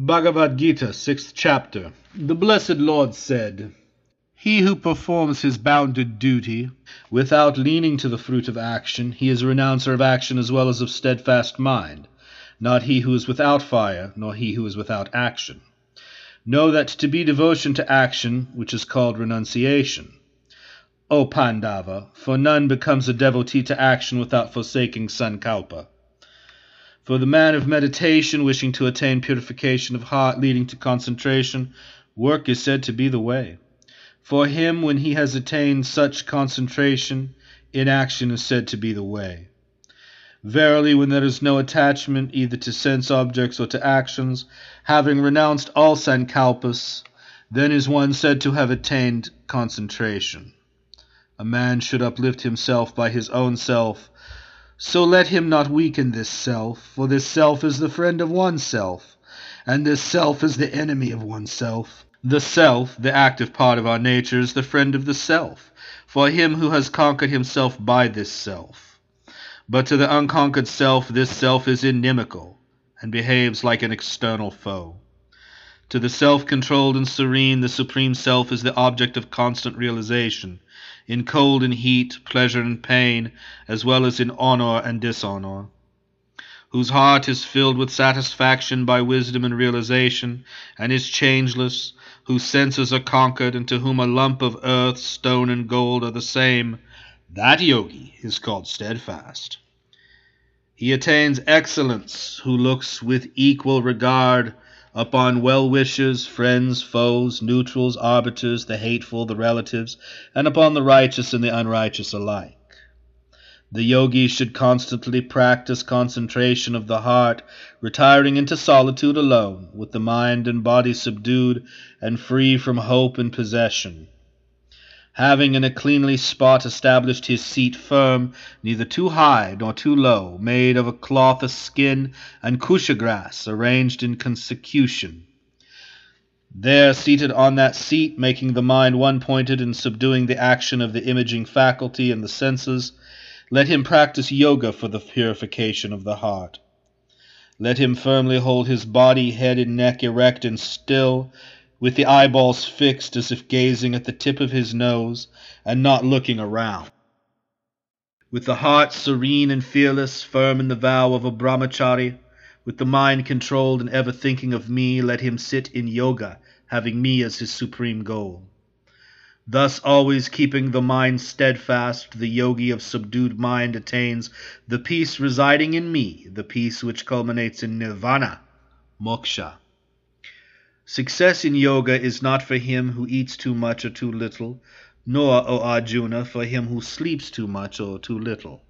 Bhagavad Gita, 6th chapter. The Blessed Lord said, "He who performs his bounded duty, without leaning to the fruit of action, he is a renouncer of action as well as of steadfast mind, not he who is without fire, nor he who is without action. Know that to be devotion to action, which is called renunciation. O Pandava, for none becomes a devotee to action without forsaking sankalpa. For the man of meditation, wishing to attain purification of heart leading to concentration, work is said to be the way. For him, when he has attained such concentration, inaction is said to be the way. Verily, when there is no attachment either to sense objects or to actions, having renounced all sankalpas, then is one said to have attained concentration. A man should uplift himself by his own self, so let him not weaken this self, for this self is the friend of oneself, and this self is the enemy of oneself. The self, the active part of our nature, is the friend of the self, for him who has conquered himself by this self. But to the unconquered self, this self is inimical, and behaves like an external foe. To the self-controlled and serene, the Supreme Self is the object of constant realization, in cold and heat, pleasure and pain, as well as in honor and dishonor, whose heart is filled with satisfaction by wisdom and realization, and is changeless, whose senses are conquered, and to whom a lump of earth, stone, and gold are the same, that yogi is called steadfast. He attains excellence who looks with equal regard upon well-wishers, friends, foes, neutrals, arbiters, the hateful, the relatives, and upon the righteous and the unrighteous alike. The yogi should constantly practice concentration of the heart, retiring into solitude alone, with the mind and body subdued and free from hope and possession. Having in a cleanly spot established his seat firm, neither too high nor too low, made of a cloth, a skin, and kusha grass, arranged in consecution. There, seated on that seat, making the mind one-pointed and subduing the action of the imaging faculty and the senses, let him practice yoga for the purification of the heart. Let him firmly hold his body, head, and neck erect and still, with the eyeballs fixed as if gazing at the tip of his nose and not looking around. With the heart serene and fearless, firm in the vow of a brahmachari, with the mind controlled and ever thinking of me, let him sit in yoga, having me as his supreme goal. Thus, always keeping the mind steadfast, the yogi of subdued mind attains the peace residing in me, the peace which culminates in nirvana, moksha. Success in yoga is not for him who eats too much or too little, nor, O Arjuna, for him who sleeps too much or too little.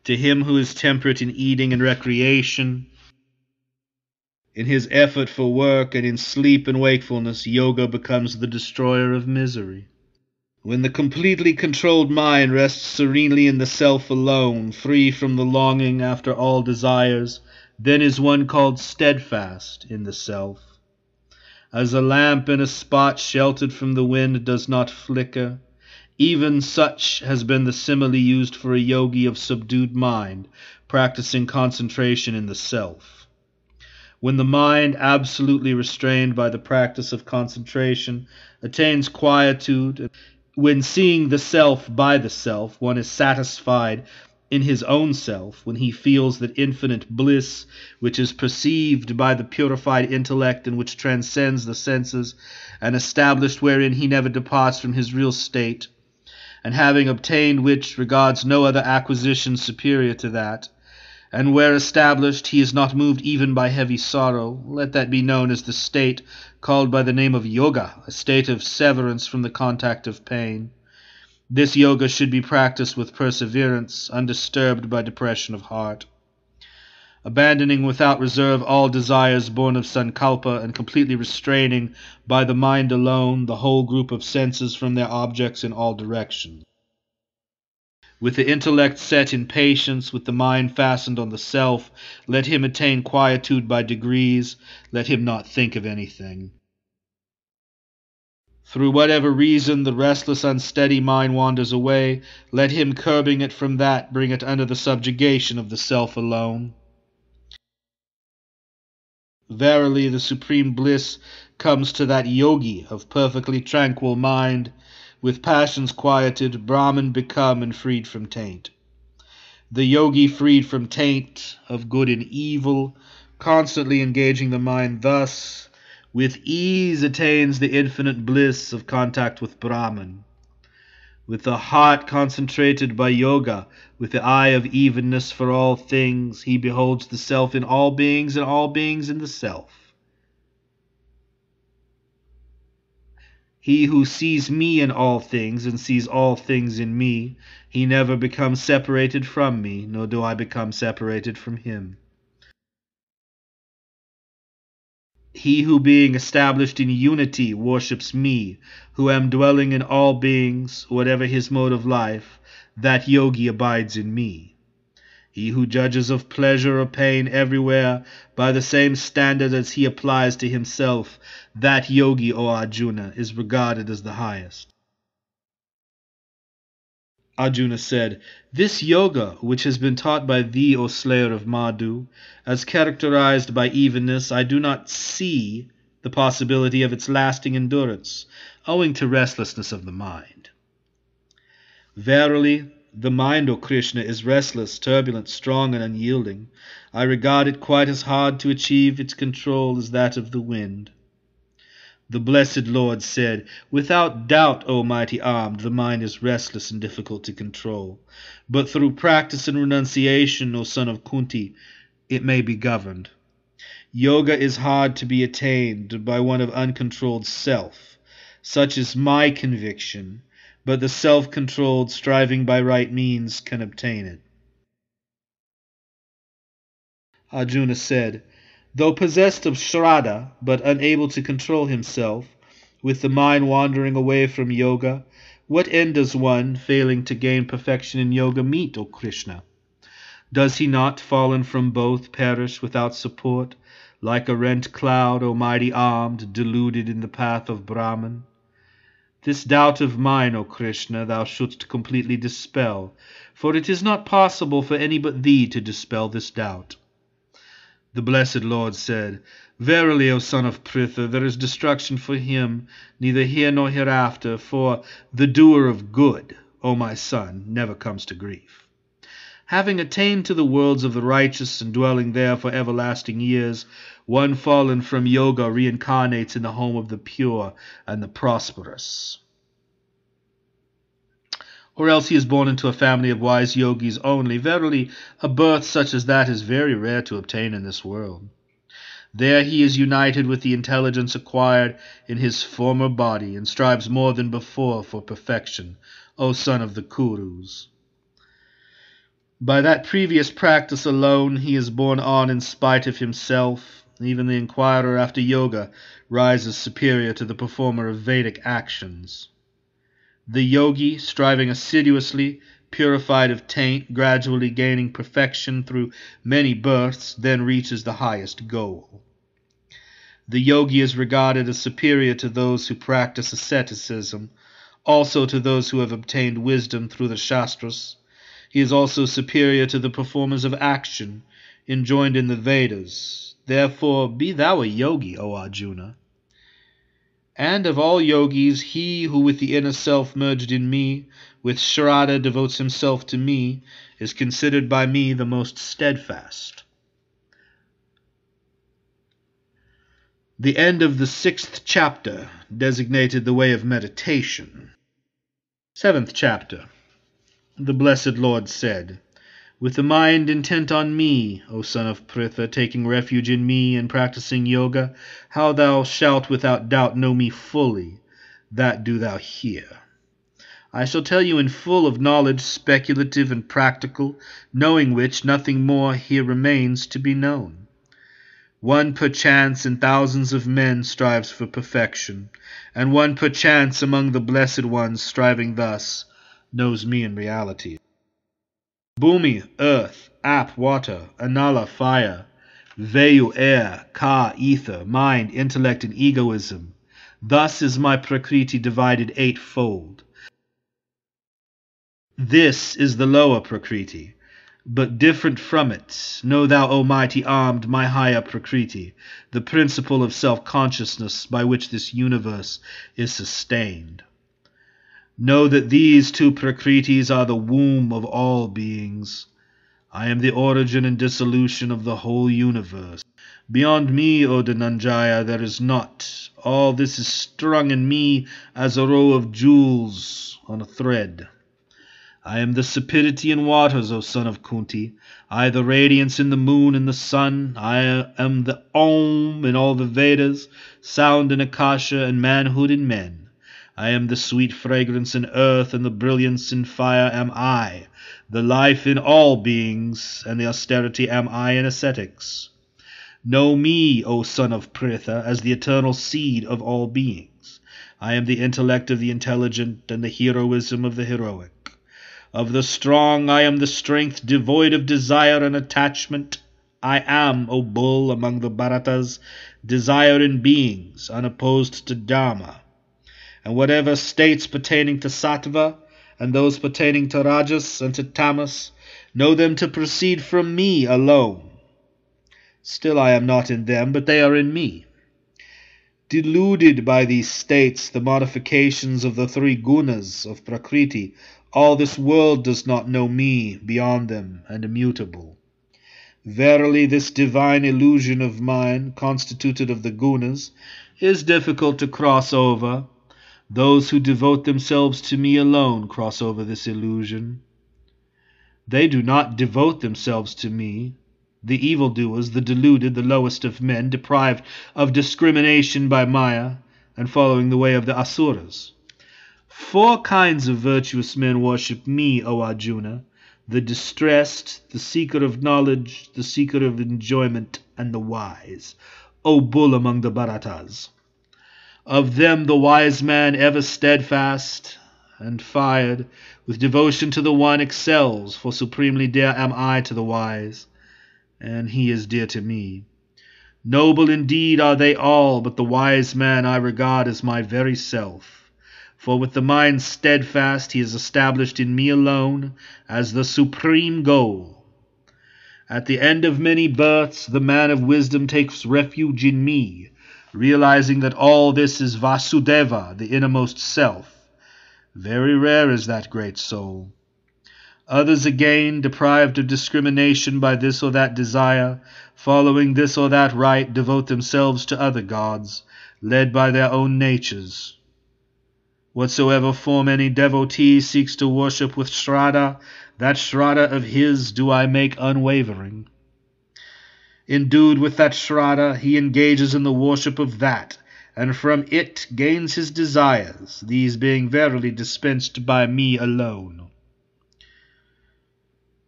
To him who is temperate in eating and recreation, in his effort for work, and in sleep and wakefulness, yoga becomes the destroyer of misery. When the completely controlled mind rests serenely in the self alone, free from the longing after all desires, then is one called steadfast in the self. As a lamp in a spot sheltered from the wind does not flicker, even such has been the simile used for a yogi of subdued mind, practicing concentration in the self. When the mind, absolutely restrained by the practice of concentration, attains quietude, when seeing the self by the self, one is satisfied in his own self, when he feels that infinite bliss which is perceived by the purified intellect and which transcends the senses, and established wherein he never departs from his real state, and having obtained which regards no other acquisition superior to that, and where established he is not moved even by heavy sorrow, let that be known as the state called by the name of yoga, a state of severance from the contact of pain. This yoga should be practiced with perseverance, undisturbed by depression of heart. Abandoning without reserve all desires born of sankalpa, and completely restraining by the mind alone the whole group of senses from their objects in all directions. With the intellect set in patience, with the mind fastened on the self, let him attain quietude by degrees, let him not think of anything. Through whatever reason the restless, unsteady mind wanders away, let him, curbing it from that, bring it under the subjugation of the self alone. Verily, the supreme bliss comes to that yogi of perfectly tranquil mind, with passions quieted, Brahman become and freed from taint. The yogi freed from taint of good and evil, constantly engaging the mind thus, with ease attains the infinite bliss of contact with Brahman. With the heart concentrated by yoga, with the eye of evenness for all things, he beholds the self in all beings and all beings in the self. He who sees me in all things and sees all things in me, he never becomes separated from me, nor do I become separated from him. He who being established in unity worships me, who am dwelling in all beings, whatever his mode of life, that yogi abides in me. He who judges of pleasure or pain everywhere by the same standard as he applies to himself, that yogi, O Arjuna, is regarded as the highest. Arjuna said, This yoga, which has been taught by thee, O slayer of Madhu, as characterized by evenness, I do not see the possibility of its lasting endurance, owing to restlessness of the mind. Verily, the mind, O Krishna, is restless, turbulent, strong, and unyielding. I regard it quite as hard to achieve its control as that of the wind. The blessed Lord said, Without doubt, O mighty armed, the mind is restless and difficult to control. But through practice and renunciation, O son of Kunti, it may be governed. Yoga is hard to be attained by one of uncontrolled self. Such is my conviction, but the self-controlled, striving by right means, can obtain it. Arjuna said, Though possessed of Shraddha, but unable to control himself, with the mind wandering away from yoga, what end does one, failing to gain perfection in yoga, meet, O Krishna? Does he not, fallen from both, perish without support, like a rent cloud, O mighty armed, deluded in the path of Brahman? This doubt of mine, O Krishna, thou shouldst completely dispel, for it is not possible for any but thee to dispel this doubt. The blessed Lord said, Verily, O son of Pritha, there is destruction for him, neither here nor hereafter, for the doer of good, O my son, never comes to grief. Having attained to the worlds of the righteous and dwelling there for everlasting years, one fallen from yoga reincarnates in the home of the pure and the prosperous. Or else he is born into a family of wise yogis only. Verily, a birth such as that is very rare to obtain in this world. There he is united with the intelligence acquired in his former body, and strives more than before for perfection, O son of the Kurus. By that previous practice alone he is borne on in spite of himself. Even the inquirer after yoga rises superior to the performer of Vedic actions. The yogi, striving assiduously, purified of taint, gradually gaining perfection through many births, then reaches the highest goal. The yogi is regarded as superior to those who practice asceticism, also to those who have obtained wisdom through the Shastras. He is also superior to the performers of action, enjoined in the Vedas. Therefore be thou a yogi, O Arjuna. And of all yogis, he who with the inner self merged in me, with Shraddha devotes himself to me, is considered by me the most steadfast. The end of the 6th chapter, designated the way of meditation. 7th chapter. The blessed Lord said, With the mind intent on me, O son of Pritha, taking refuge in me and practicing yoga, how thou shalt without doubt know me fully, that do thou hear. I shall tell you in full of knowledge speculative and practical, knowing which nothing more here remains to be known. One perchance in thousands of men strives for perfection, and one perchance among the blessed ones striving thus knows me in reality. Bhumi, earth, Ap, water, Anala, fire, Vayu, air, Ka, ether, mind, intellect, and egoism. Thus is my Prakriti divided eightfold. This is the lower Prakriti. but different from it. Know thou, O mighty armed, my higher Prakriti, the principle of self-consciousness by which this universe is sustained. Know that these two Prakritis are the womb of all beings. I am the origin and dissolution of the whole universe. Beyond me, O Dhananjaya, there is naught. All this is strung in me as a row of jewels on a thread. I am the sapidity in waters, O son of Kunti. I the radiance in the moon and the sun. I am the Om in all the Vedas, sound in Akasha, and manhood in men. I am the sweet fragrance in earth, and the brilliance in fire am I. The life in all beings, and the austerity am I in ascetics. Know me, O son of Pritha, as the eternal seed of all beings. I am the intellect of the intelligent, and the heroism of the heroic. Of the strong I am the strength devoid of desire and attachment. I am, O bull, among the Bharatas, desire in beings, unopposed to Dharma. And whatever states pertaining to Sattva, and those pertaining to Rajas and to Tamas, know them to proceed from me alone. Still I am not in them, but they are in me. Deluded by these states, the modifications of the three gunas of Prakriti, all this world does not know me beyond them and immutable. Verily this divine illusion of mine, constituted of the gunas, is difficult to cross over. Those who devote themselves to me alone cross over this illusion. They do not devote themselves to me. The evildoers, the deluded, the lowest of men, deprived of discrimination by Maya, and following the way of the Asuras. 4 kinds of virtuous men worship me, O Arjuna: the distressed, the seeker of knowledge, the seeker of enjoyment, and the wise, O bull among the Bharatas. Of them the wise man, ever steadfast and fired with devotion to the one, excels, for supremely dear am I to the wise, and he is dear to me. Noble indeed are they all, but the wise man I regard as my very self. For with the mind steadfast he is established in me alone as the supreme goal. At the end of many births the man of wisdom takes refuge in me, realizing that all this is Vasudeva, the innermost self. Very rare is that great soul. Others again, deprived of discrimination by this or that desire, following this or that right, devote themselves to other gods, led by their own natures. Whatsoever form any devotee seeks to worship with Shraddha, that Shraddha of his do I make unwavering. Endued with that Shraddha, he engages in the worship of that, and from it gains his desires, these being verily dispensed by me alone.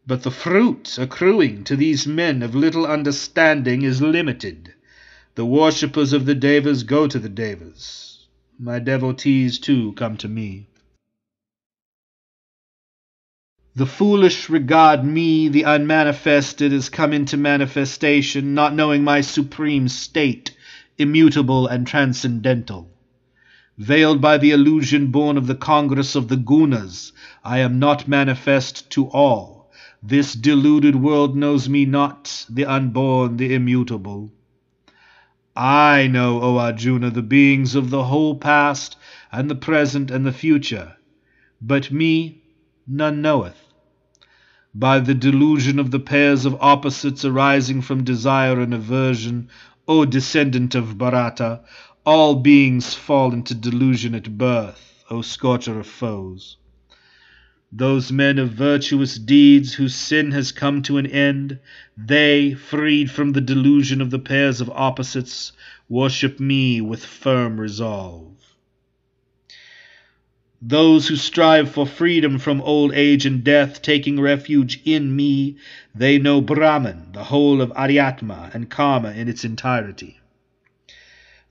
But the fruit accruing to these men of little understanding is limited. The worshippers of the Devas go to the Devas. My devotees too come to me. The foolish regard me, the unmanifested, as come into manifestation, not knowing my supreme state, immutable and transcendental. Veiled by the illusion born of the congress of the gunas, I am not manifest to all. This deluded world knows me not, the unborn, the immutable. I know, O Arjuna, the beings of the whole past, and the present, and the future, but me none knoweth. By the delusion of the pairs of opposites arising from desire and aversion, O descendant of Bharata, all beings fall into delusion at birth, O scorcher of foes. Those men of virtuous deeds whose sin has come to an end, they, freed from the delusion of the pairs of opposites, worship me with firm resolve. Those who strive for freedom from old age and death, taking refuge in me, they know Brahman, the whole of Aryatma, and Karma in its entirety.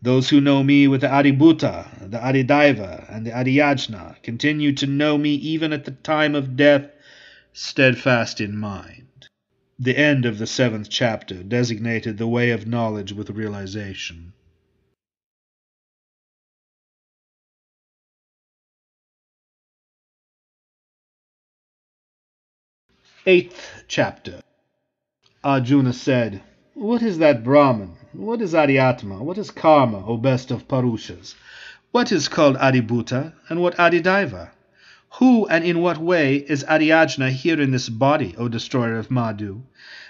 Those who know me with the Adibhuta, the Adidaiva, and the Adiyajna continue to know me even at the time of death, steadfast in mind. The end of the 7th chapter designated the way of knowledge with realization. 8th chapter. Arjuna said, "What is that Brahman? What is Adhyatma? What is Karma, O best of Purushas? What is called Adibhuta, and what Adidaiva? Who and in what way is Adhyajna here in this body, O destroyer of Madhu?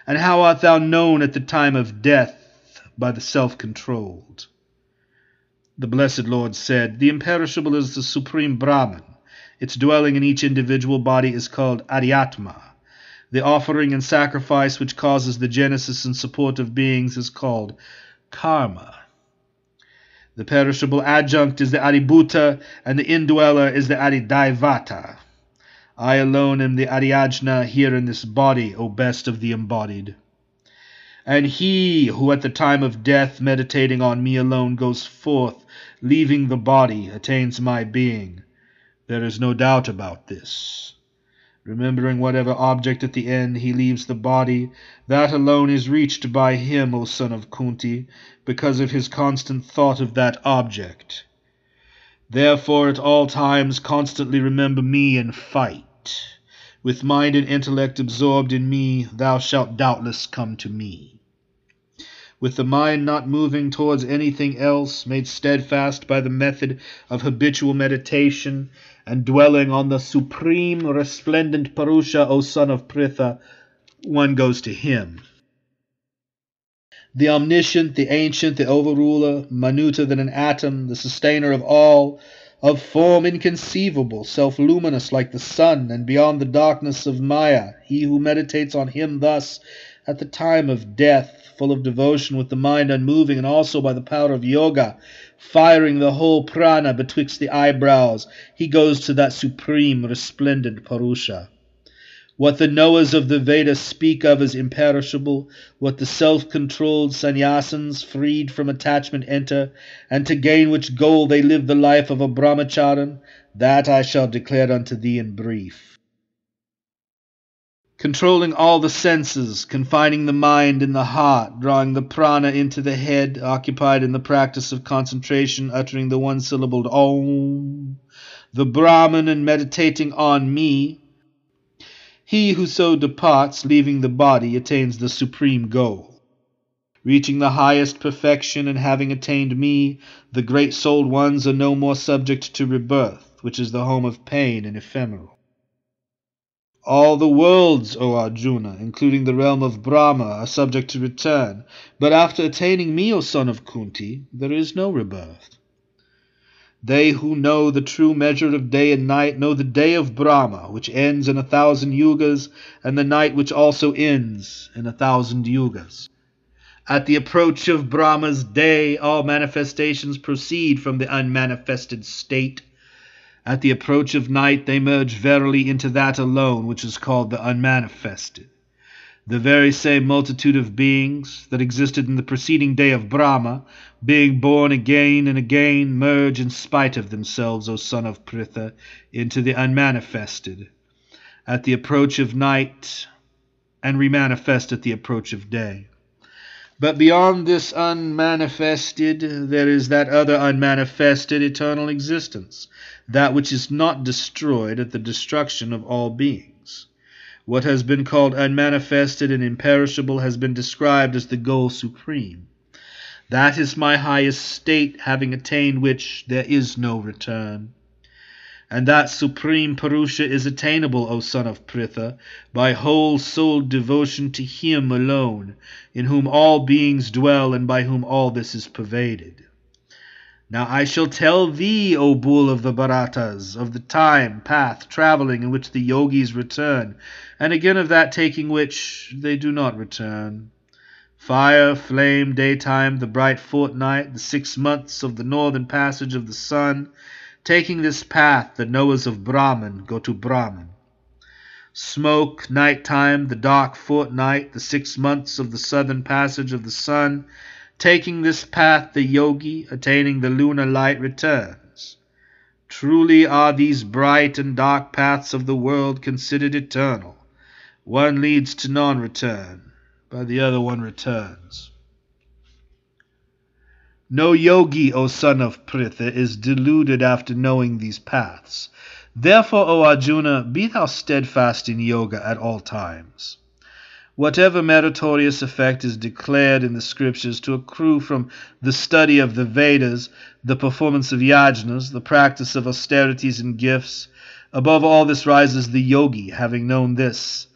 And how art thou known at the time of death by the self-controlled?" The Blessed Lord said, "The imperishable is the supreme Brahman. Its dwelling in each individual body is called Adhyatma. The offering and sacrifice which causes the genesis and support of beings is called Karma. The perishable adjunct is the Adibhuta, and the indweller is the Adidaivata. I alone am the Adhyajna here in this body, O best of the embodied. And he who at the time of death, meditating on me alone, goes forth, leaving the body, attains my being. There is no doubt about this. Remembering whatever object at the end he leaves the body, that alone is reached by him, O son of Kunti, because of his constant thought of that object. Therefore at all times constantly remember me and fight. With mind and intellect absorbed in me, thou shalt doubtless come to me. With the mind not moving towards anything else, made steadfast by the method of habitual meditation, and dwelling on the supreme resplendent Purusha, O son of Pritha, one goes to him. The omniscient, the ancient, the overruler, minuter than an atom, the sustainer of all, of form inconceivable, self-luminous like the sun, and beyond the darkness of Maya, he who meditates on him thus, at the time of death, full of devotion, with the mind unmoving, and also by the power of yoga, firing the whole prana betwixt the eyebrows, he goes to that supreme resplendent Purusha. What the knowers of the Vedas speak of as imperishable, what the self-controlled sannyasins freed from attachment enter, and to gain which goal they live the life of a brahmacharan, that I shall declare unto thee in brief. Controlling all the senses, confining the mind in the heart, drawing the prana into the head, occupied in the practice of concentration, uttering the one-syllabled Om, the Brahman, and meditating on me, he who so departs, leaving the body, attains the supreme goal. Reaching the highest perfection, and having attained me, the great-souled ones are no more subject to rebirth, which is the home of pain and ephemeral. All the worlds, O Arjuna, including the realm of Brahma, are subject to return, but after attaining me, O son of Kunti, there is no rebirth. They who know the true measure of day and night know the day of Brahma, which ends in 1,000 yugas, and the night which also ends in 1,000 yugas. At the approach of Brahma's day, all manifestations proceed from the unmanifested state. At the approach of night, they merge verily into that alone which is called the unmanifested. The very same multitude of beings that existed in the preceding day of Brahma, being born again and again, merge in spite of themselves, O son of Pritha, into the unmanifested at the approach of night, and remanifest at the approach of day. But beyond this unmanifested, there is that other unmanifested eternal existence, that which is not destroyed at the destruction of all beings. What has been called unmanifested and imperishable has been described as the goal supreme. That is my highest state, having attained which there is no return. And that supreme Purusha is attainable, O son of Pritha, by whole-souled devotion to him alone, in whom all beings dwell, and by whom all this is pervaded. Now I shall tell thee, O bull of the Bharatas, of the time, path, travelling in which the yogis return, and again of that taking which they do not return. Fire, flame, daytime, the bright fortnight, the 6 months of the northern passage of the sun. Taking this path, the knowers of Brahman go to Brahman. Smoke, night-time, the dark fortnight, the 6 months of the southern passage of the sun. Taking this path, the yogi, attaining the lunar light, returns. Truly are these bright and dark paths of the world considered eternal. One leads to non-return, but the other one returns. No yogi, O son of Pritha, is deluded after knowing these paths. Therefore, O Arjuna, be thou steadfast in yoga at all times. Whatever meritorious effect is declared in the scriptures to accrue from the study of the Vedas, the performance of yajnas, the practice of austerities and gifts, above all this rises the yogi, having known this,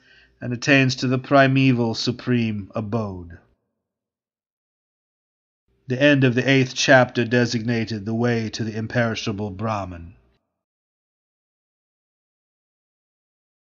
and attains to the primeval supreme abode. The end of the 8th chapter designated the way to the imperishable Brahman.